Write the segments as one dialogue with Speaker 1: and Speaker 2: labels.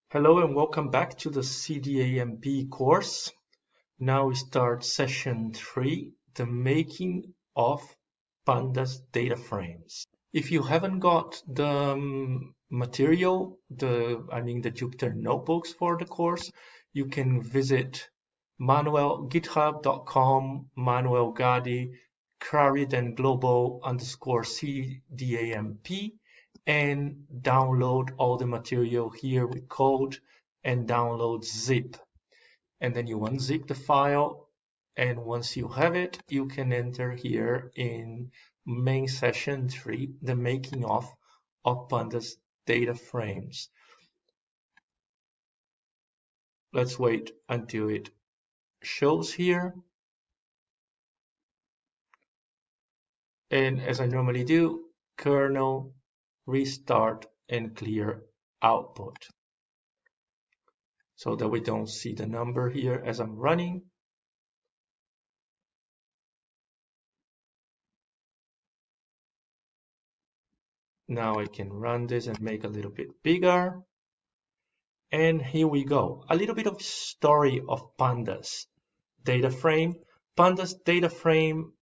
Speaker 1: Hello and welcome back to the CDAMP course. Now we start session 3, the making of Pandas data frames. If you haven't got the material, the Jupyter notebooks for the course, you can visit github.com, Manuel Gadi, _CDAMP and download all the material here with code and download zip. And then you unzip the file, and once you have it, you can enter here in main session 3, the making of Pandas data frames. Let's wait until it shows here. And as I normally do, kernel, restart, and clear output, so that we don't see the number here as I'm running. Now I can run this and make a little bit bigger. And here we go. A little bit of story of Pandas data frame. Pandas data frame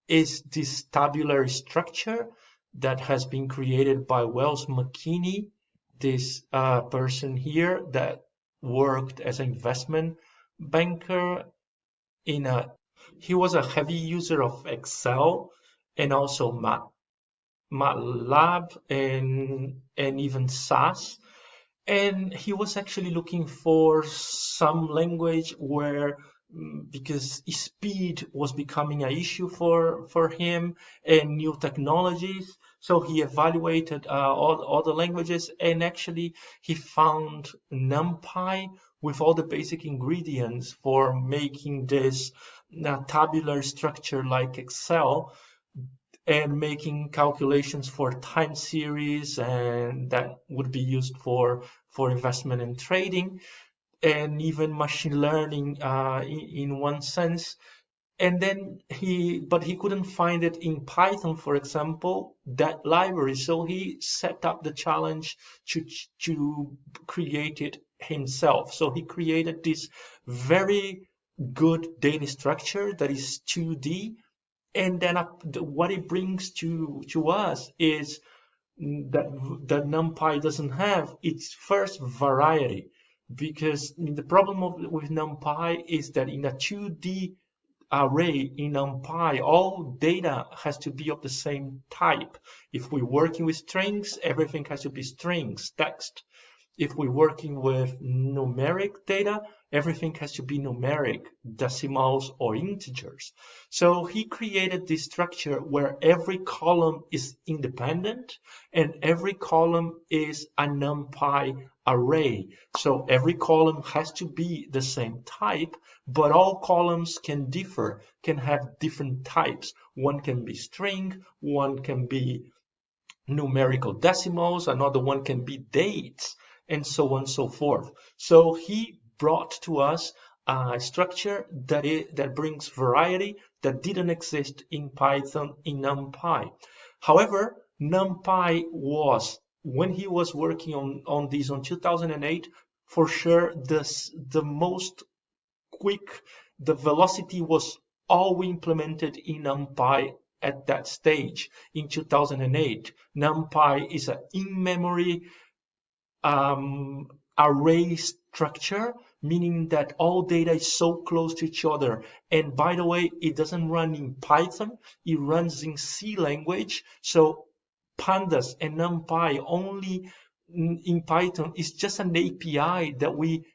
Speaker 1: is this tabular structure that has been created by Wells McKinney, this person here that worked as an investment banker he was a heavy user of Excel and also MATLAB and even SAS. And he was actually looking for some language where, because speed was becoming an issue for him and new technologies. So he evaluated all the languages, and actually he found NumPy with all the basic ingredients for making this tabular structure like Excel, and making calculations for time series, and that would be used for investment and trading, and even machine learning in one sense. And then he couldn't find it in Python, for example, that library. So he set up the challenge to create it himself. So he created this very good data structure that is 2D. And then what it brings to us is that NumPy doesn't have. Its first, variety, because the problem with NumPy is that in a 2D array in NumPy, all data has to be of the same type. If we're working with strings, everything has to be strings, text. If we're working with numeric data, everything has to be numeric, decimals or integers. So he created this structure where every column is independent and every column is a NumPy array. So every column has to be the same type, but all columns can differ, can have different types. One can be string, one can be numerical decimals, another one can be dates, and so on and so forth. So he brought to us a structure that brings variety that didn't exist in Python in NumPy. However, NumPy was, when he was working on this on 2008, for sure the most quick, the velocity was all implemented in NumPy at that stage in 2008. NumPy is an in-memory array structure, meaning that all data is so close to each other. And by the way, it doesn't run in Python, it runs in C language. So Pandas and NumPy only in Python is just an API that we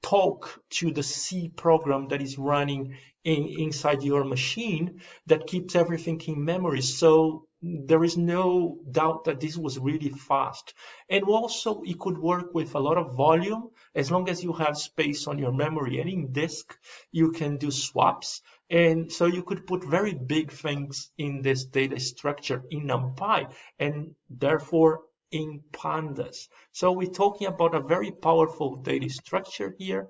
Speaker 1: talk to the C program that is running inside your machine that keeps everything in memory. So there is no doubt that this was really fast. And also it could work with a lot of volume as long as you have space on your memory. And in disk, you can do swaps. And so you could put very big things in this data structure in NumPy, and therefore in Pandas. So we're talking about a very powerful data structure here.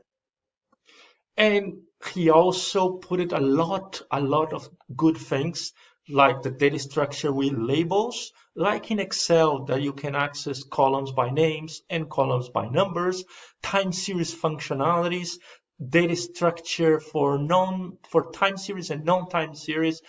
Speaker 1: And he also put it a lot of good things. like the data structure with labels, like in Excel that you can access columns by names and columns by numbers, time series functionalities, data structure for time series and non-time series,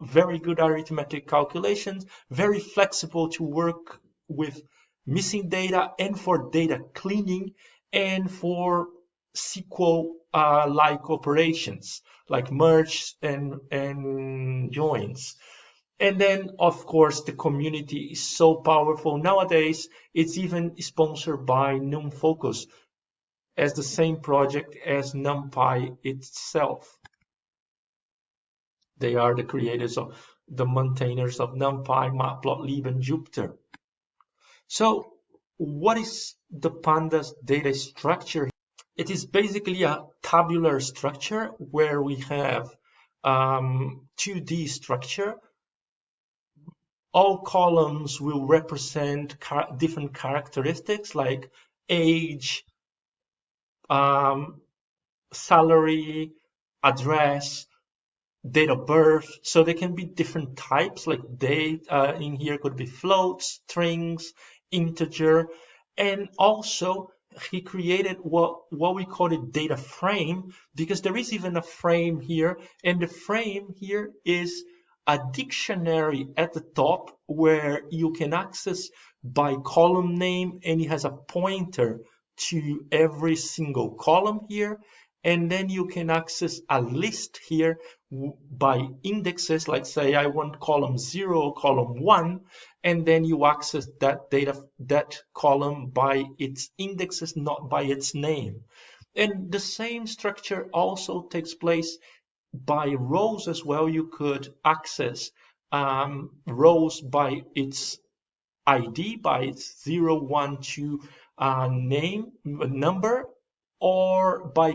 Speaker 1: very good arithmetic calculations, very flexible to work with missing data and for data cleaning and for SQL-like operations like merge and joins. And then, of course, the community is so powerful. Nowadays, it's even sponsored by NumFocus as the same project as NumPy itself. They are the creators of the maintainers of NumPy, Matplotlib, and Jupyter. So what is the Pandas data structure? It is basically a tabular structure where we have 2D structure. All columns will represent different characteristics like age, salary, address, date of birth. So they can be different types, like date in here could be float, strings, integer, and also he created what we call a data frame, because there is even a frame here, and the frame here is a dictionary at the top where you can access by column name, and it has a pointer to every single column here. And then you can access a list here by indexes, like say I want column 0, column 1, and then you access that data, that column by its indexes, not by its name. And the same structure also takes place by rows as well. You could access rows by its ID, by its 0, 1, 2 name, number, or by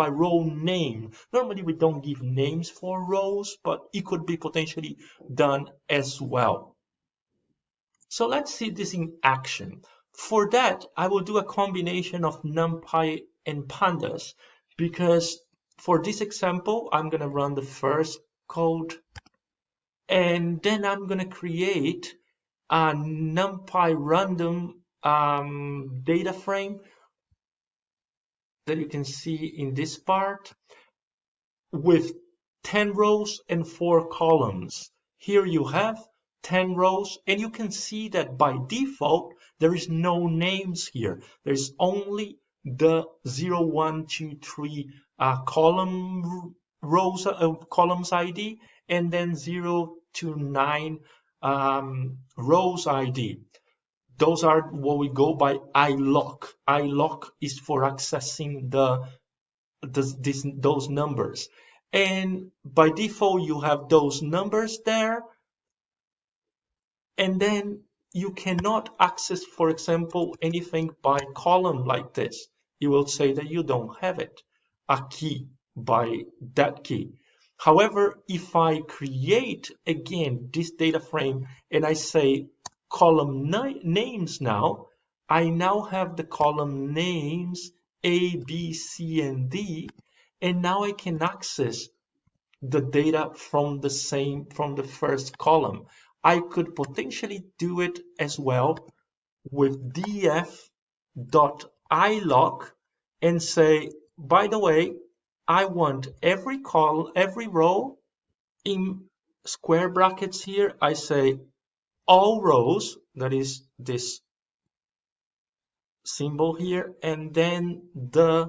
Speaker 1: row name. Normally we don't give names for rows, but it could be potentially done as well. So let's see this in action. For that, I will do a combination of NumPy and Pandas, because for this example, I'm going to run the first code, and then I'm going to create a NumPy random data frame that you can see in this part with 10 rows and 4 columns. Here you have 10 rows, and you can see that by default there is no names here. There's only the 0, 1, 2, 3 column rows, columns ID, and then 0 to 9 rows ID. Those are what we go by iLock. iLock is for accessing those numbers. And by default, you have those numbers there. And then you cannot access, for example, anything by column like this. It will say that you don't have it, a key by that key. However, if I create again this data frame and I say column names now, I now have the column names A, B, C, and D, and now I can access the data from the first column. I could potentially do it as well with df.ilock and say, by the way, I want every row in square brackets here. I say all rows, that is this symbol here, and then the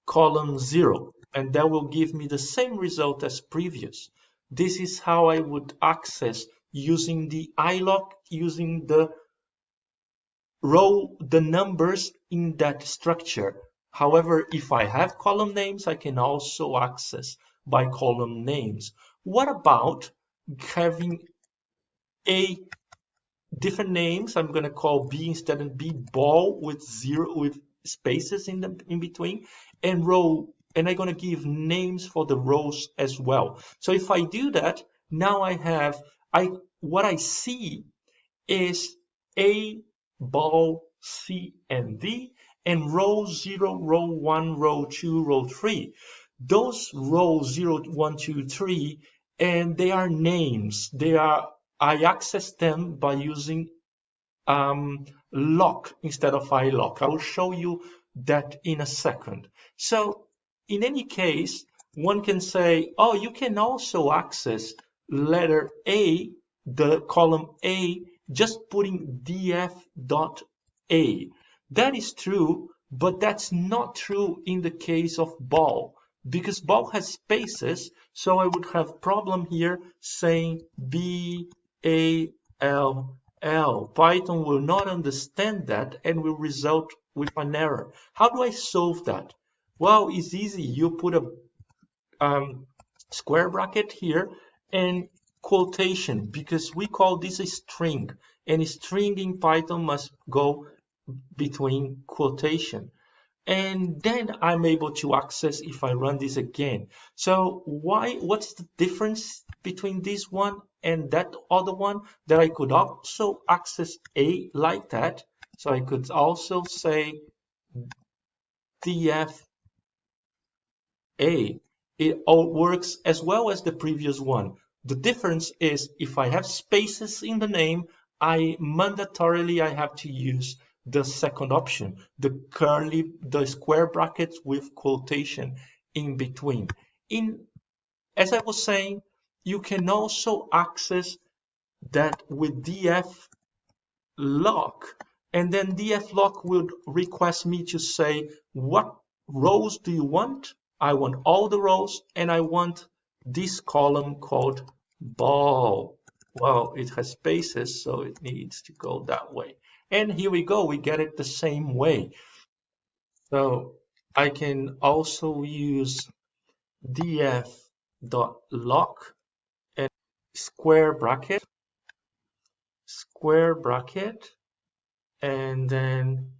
Speaker 1: column 0, and that will give me the same result as previous. This is how I would access using the iLock, using the numbers in that structure. However, if I have column names, I can also access by column names. What about having a different names? I'm going to call B instead of B ball with spaces in between, and row, and I'm going to give names for the rows as well. So if I do that, now I have what I see is A, ball, C, and D, and row 0, row 1, row 2, row 3. Those rows 0, 1, 2, 3 and they are names. I access them by using lock instead of iLock. I will show you that in a second. So in any case, one can say, oh, you can also access letter A, the column A, just putting df.a. That is true, but that's not true in the case of ball, because ball has spaces, so I would have problem here saying B-A-L. Python will not understand that and will result with an error. How do I solve that? Well, it's easy. You put a square bracket here and quotation, because we call this a string, and a string in Python must go between quotation. And then I'm able to access if I run this again. So what's the difference between this one and that other one? That I could also access A like that. So I could also say df A. It all works as well as the previous one. The difference is if I have spaces in the name, I have to use the second option, the square brackets with quotation in between. As I was saying, you can also access that with df lock, and then df lock would request me to say, what rows do you want? I want all the rows, and I want this column called ball. Well, it has spaces, so it needs to go that way. And here we go, we get it the same way. So I can also use df.lock and square bracket, and then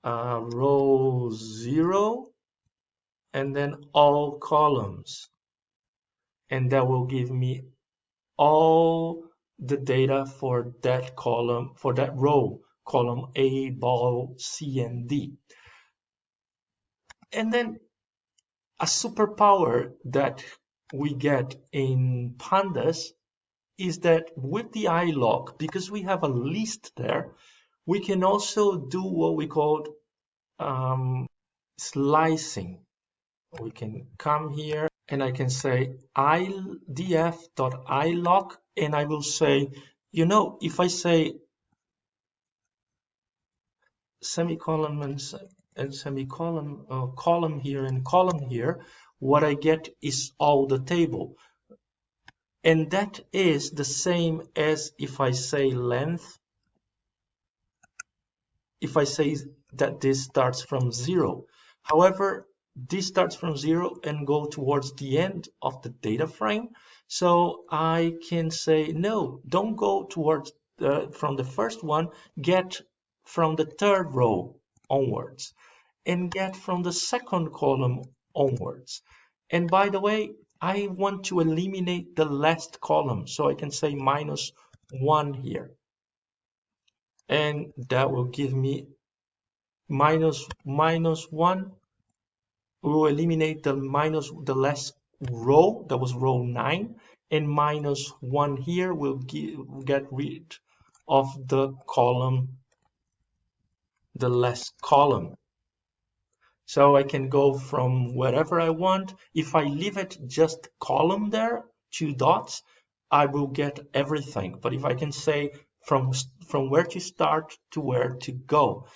Speaker 1: row 0, and then all columns. And that will give me all the data for that column, for that row, column A, ball, C, and D. And then a superpower that we get in Pandas is that with the iLock, because we have a list there, we can also do what we call slicing. We can come here and I can say df.ilock, and I will say, if I say semicolon and semicolon, column here and column here, what I get is all the table. And that is the same as if I say length, if I say that this starts from 0. However, this starts from 0 and go towards the end of the data frame. So I can say, no, don't go towards from the first one, get from the third row onwards, and get from the second column onwards. And by the way, I want to eliminate the last column, so I can say -1 here. And that will give me -1 will eliminate the last row, that was row 9, and -1 here will get rid of the column, the last column. So I can go from wherever I want. If I leave it just column there, 2 dots, I will get everything. But if I can say from where to start to where to go.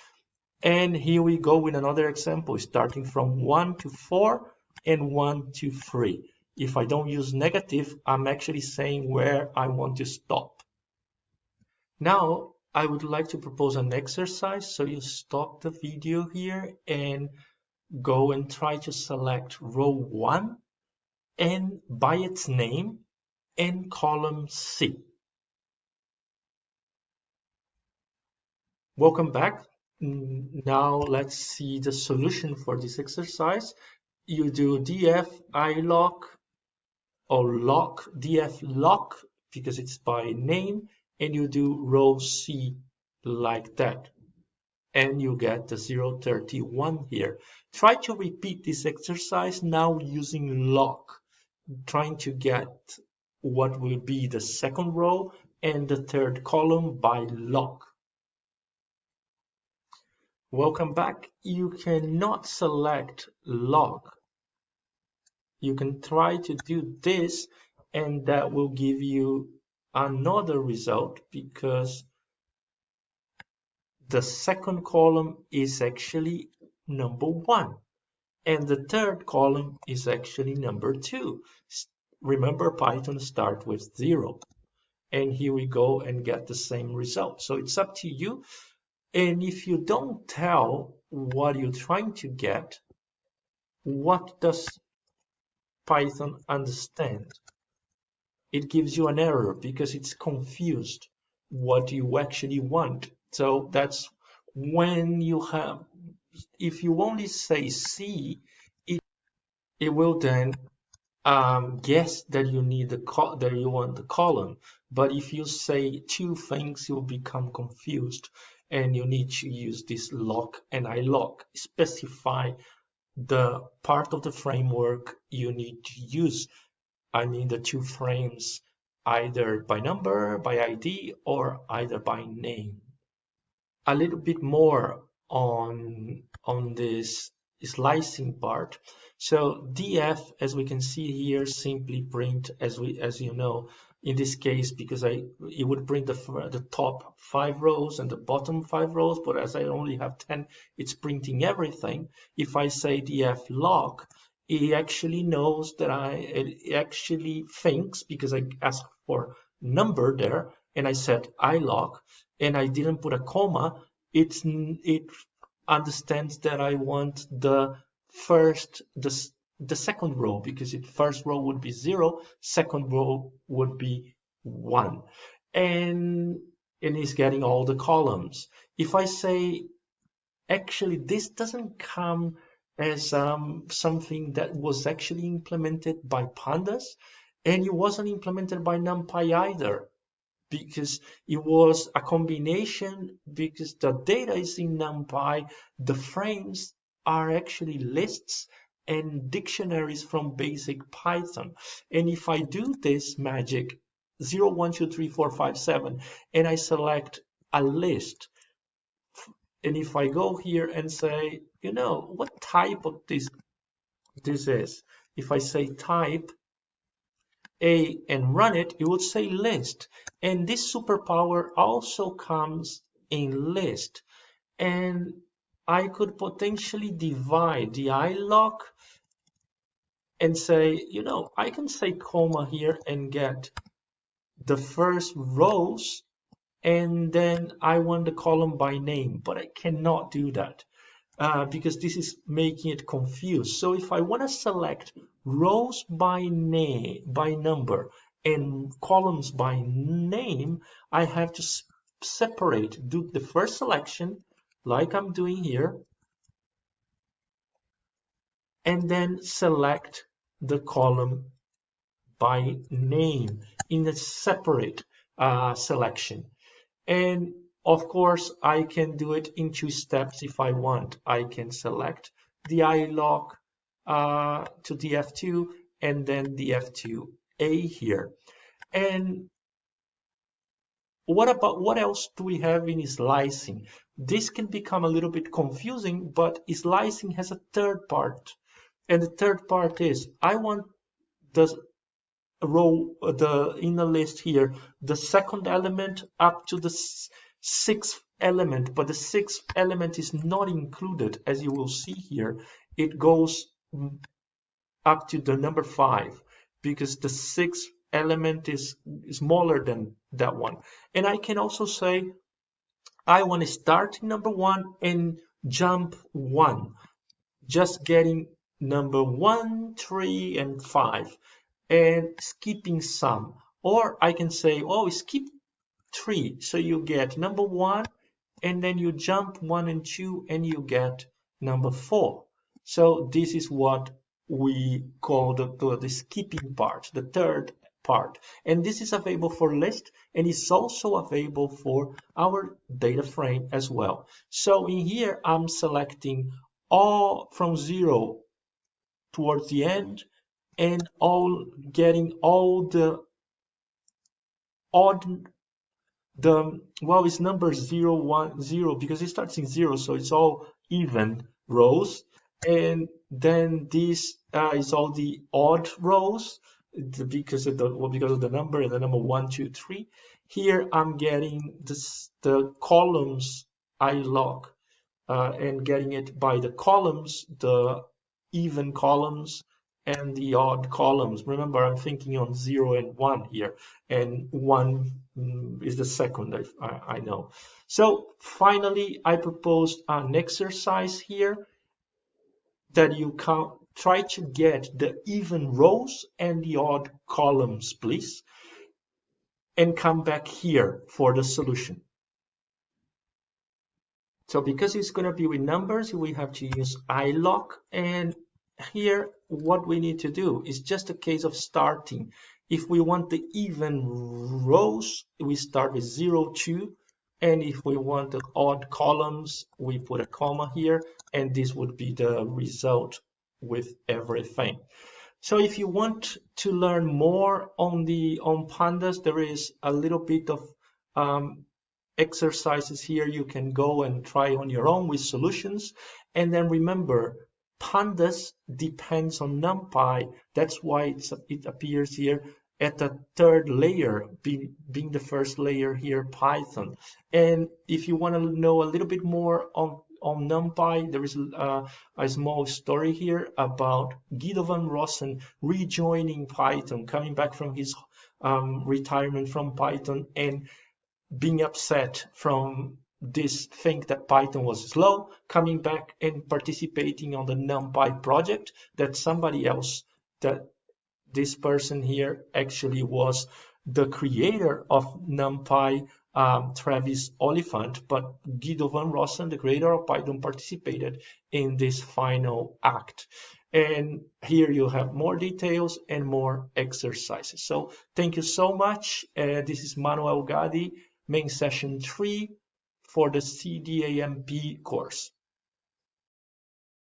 Speaker 1: And here we go with another example, starting from 1 to 4 and 1 to 3. If I don't use negative, I'm actually saying where I want to stop. Now, I would like to propose an exercise. So you stop the video here and go and try to select row 1 and by its name and column C. Welcome back. Now let's see the solution for this exercise. You do df ilock or lock, df lock, because it's by name, and you do row C like that. And you get the 031 here. Try to repeat this exercise now using lock. trying to get what will be the second row and the third column by lock. Welcome back. You cannot select lock. You can try to do this, and that will give you another result because the second column is actually number 1 and the third column is actually number 2. Remember, Python starts with 0, and here we go and get the same result. So it's up to you, and if you don't tell what you're trying to get, what does Python understand? It gives you an error because it's confused what you actually want. So that's when you have, if you only say C, it will then guess that you need that you want the column. But if you say two things, you'll become confused, and you need to use this lock and iLock. Specify the part of the framework you need to use. I mean the two frames, either by number, by ID, or either by name. A little bit more on this slicing part. So df, as we can see here, simply print as you know, in this case, because it would print the top 5 rows and the bottom 5 rows, but as I only have 10, it's printing everything. If I say df lock, it actually knows that it actually thinks, because I asked for number there and I said iLock and I didn't put a comma, it understands that I want the second row, because first row would be 0, second row would be 1, and it's getting all the columns. If I say, actually this doesn't come as something that was actually implemented by Pandas, and it wasn't implemented by NumPy either, because it was a combination, because the data is in NumPy, the frames are actually lists and dictionaries from basic Python. And if I do this magic 0, 1, 2, 3, 4, 5, 7, and I select a list, and if I go here and say, you know, what type of this is, if I say type A and run it, it would say list. And this superpower also comes in list. And I could potentially divide the iLock and say, you know, I can say comma here and get the first rows, and then I want the column by name, but I cannot do that because this is making it confused. So if I want to select rows by name, by number, and columns by name, I have to separate, do the first selection like I'm doing here, and then select the column by name in a separate selection. And of course, I can do it in 2 steps if I want. I can select the iLock to df2 and then df2a here. And what else do we have in slicing? This can become a little bit confusing, but slicing has a third part. And the third part is, I want the row, in the list here, the second element up to the 6th element, but the 6th element is not included, as you will see here. It goes up to the number 5 because the 6th element is smaller than that one. And I can also say I want to start number 1 and jump 1, just getting number 1, 3, and 5, and skipping some. Or I can say, oh, skip 3, so you get number 1, and then you jump 1 and 2, and you get number 4. So this is what we call the skipping part, the third part. And this is available for list, and it's also available for our data frame as well. So in here, I'm selecting all from 0 towards the end, and getting all the odd, well, it's number 0, 1, 0 because it starts in 0, so it's all even rows. And then this is all the odd rows because of the number and the number 1, 2, 3. Here I'm getting the columns I log and getting it by the columns, the even columns and the odd columns. Remember, I'm thinking on 0 and 1 here, and 1 is the second, I know. So finally, I proposed an exercise here that you can try to get the even rows and the odd columns, please, and come back here for the solution. So because it's going to be with numbers, we have to use ilog. And here, what we need to do is just a case of starting. If we want the even rows, we start with 0, 2. And if we want the odd columns, we put a comma here. And this would be the result with everything. So if you want to learn more on Pandas, there is a little bit of exercises here you can go and try on your own with solutions. And then remember, Pandas depends on NumPy. That's why it appears here at the third layer, being the first layer here, Python. And if you want to know a little bit more on NumPy, there is a small story here about Guido van Rossum rejoining Python, coming back from his retirement from Python and being upset from this thing that Python was slow, coming back and participating on the NumPy project that somebody else, that this person here actually was the creator of NumPy, Travis Oliphant, but Guido van Rossum, the creator of Python, participated in this final act. And here you have more details and more exercises. So thank you so much. This is Manuel Gadi, main session 3 for the CDAMP course.